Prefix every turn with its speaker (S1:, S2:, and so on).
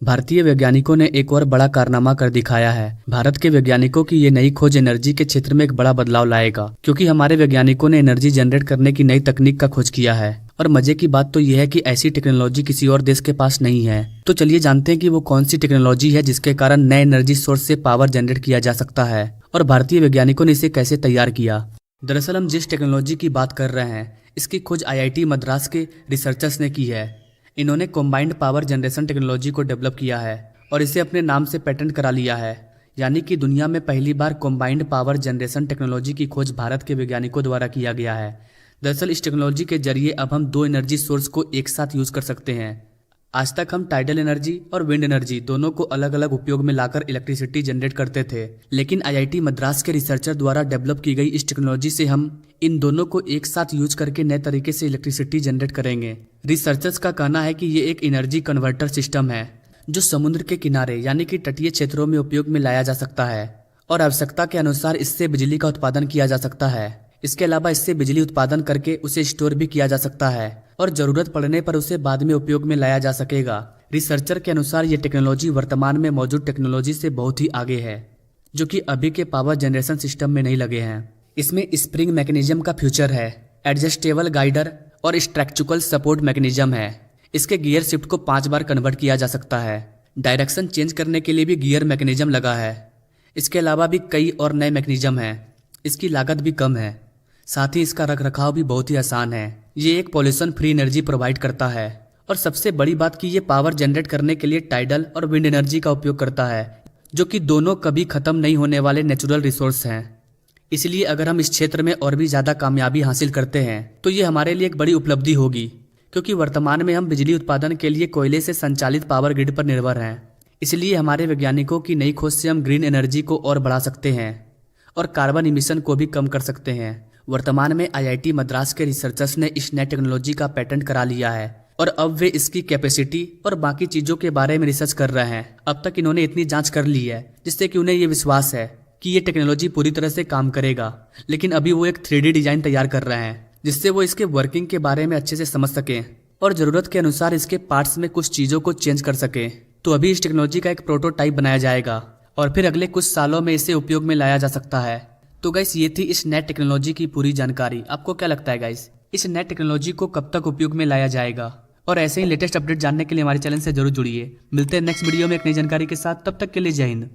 S1: भारतीय वैज्ञानिकों ने एक और बड़ा कारनामा कर दिखाया है। भारत के वैज्ञानिकों की ये नई खोज एनर्जी के क्षेत्र में एक बड़ा बदलाव लाएगा, क्योंकि हमारे वैज्ञानिकों ने एनर्जी जनरेट करने की नई तकनीक का खोज किया है। और मजे की बात तो यह है कि ऐसी टेक्नोलॉजी किसी और देश के पास नहीं है। तो चलिए जानते हैं कि वो कौन सी टेक्नोलॉजी है जिसके कारण नए एनर्जी सोर्स से पावर जनरेट किया जा सकता है और भारतीय वैज्ञानिकों ने इसे कैसे तैयार किया। दरअसल हम जिस टेक्नोलॉजी की बात कर रहे हैं, इसकी खोज IIT मद्रास के रिसर्चर्स ने की है। इन्होंने कॉम्बाइंड पावर जनरेशन टेक्नोलॉजी को डेवलप किया है और इसे अपने नाम से पेटेंट करा लिया है। यानी कि दुनिया में पहली बार कॉम्बाइंड पावर जनरेशन टेक्नोलॉजी की खोज भारत के वैज्ञानिकों द्वारा किया गया है। दरअसल इस टेक्नोलॉजी के जरिए अब हम दो एनर्जी सोर्स को एक साथ यूज कर सकते हैं। आज तक हम टाइडल एनर्जी और विंड एनर्जी दोनों को अलग अलग उपयोग में लाकर इलेक्ट्रिसिटी जनरेट करते थे, लेकिन IIT मद्रास के रिसर्चर द्वारा डेवलप की गई इस टेक्नोलॉजी से हम इन दोनों को एक साथ यूज करके नए तरीके से इलेक्ट्रिसिटी जनरेट करेंगे। रिसर्चर्स का कहना है कि ये एक एनर्जी कन्वर्टर सिस्टम है जो समुद्र के किनारे यानी कि तटीय क्षेत्रों में उपयोग में लाया जा सकता है और आवश्यकता के अनुसार इससे बिजली का उत्पादन किया जा सकता है। इसके अलावा इससे बिजली उत्पादन करके उसे स्टोर भी किया जा सकता है और जरूरत पड़ने पर उसे बाद में उपयोग में लाया जा सकेगा। रिसर्चर के अनुसार ये टेक्नोलॉजी वर्तमान में मौजूद टेक्नोलॉजी से बहुत ही आगे है, जो कि अभी के पावर जनरेशन सिस्टम में नहीं लगे हैं। इसमें स्प्रिंग मैकेनिज्म का फ्यूचर है, एडजस्टेबल गाइडर और स्ट्रक्चरल सपोर्ट मैकेनिज्म है। इसके गियर शिफ्ट को 5 बार कन्वर्ट किया जा सकता है। डायरेक्शन चेंज करने के लिए भी गियर मैकेनिज्म लगा है। इसके अलावा भी कई और नए मैकेनिज्म हैं। इसकी लागत भी कम है, साथ ही इसका रखरखाव भी बहुत ही आसान है। ये एक पॉल्यूशन फ्री एनर्जी प्रोवाइड करता है और सबसे बड़ी बात कि ये पावर जनरेट करने के लिए टाइडल और विंड एनर्जी का उपयोग करता है, जो कि दोनों कभी खत्म नहीं होने वाले नेचुरल रिसोर्स हैं। इसलिए अगर हम इस क्षेत्र में और भी ज़्यादा कामयाबी हासिल करते हैं तो ये हमारे लिए एक बड़ी उपलब्धि होगी, क्योंकि वर्तमान में हम बिजली उत्पादन के लिए कोयले से संचालित पावर ग्रिड पर निर्भर हैं। इसलिए हमारे वैज्ञानिकों की नई खोज से हम ग्रीन एनर्जी को और बढ़ा सकते हैं और कार्बन इमिशन को भी कम कर सकते हैं। वर्तमान में IIT मद्रास के रिसर्चर्स ने इस नए टेक्नोलॉजी का पेटेंट करा लिया है और अब वे इसकी कैपेसिटी और बाकी चीज़ों के बारे में रिसर्च कर रहे हैं। अब तक इन्होंने इतनी जांच कर ली है जिससे कि उन्हें ये विश्वास है कि ये टेक्नोलॉजी पूरी तरह से काम करेगा, लेकिन अभी वो एक 3D डिजाइन तैयार कर रहे हैं जिससे वो इसके वर्किंग के बारे में अच्छे से समझ सकें और ज़रूरत के अनुसार इसके पार्ट्स में कुछ चीज़ों को चेंज कर सकें। तो अभी इस टेक्नोलॉजी का एक प्रोटोटाइप बनाया जाएगा और फिर अगले कुछ सालों में इसे उपयोग में लाया जा सकता है। तो गाइस, ये थी इस नए टेक्नोलॉजी की पूरी जानकारी। आपको क्या लगता है गाइस, इस नए टेक्नोलॉजी को कब तक उपयोग में लाया जाएगा? और ऐसे ही लेटेस्ट अपडेट जानने के लिए हमारे चैनल से जरूर जुड़िए। मिलते हैं नेक्स्ट वीडियो में एक नई जानकारी के साथ। तब तक के लिए जय हिंद।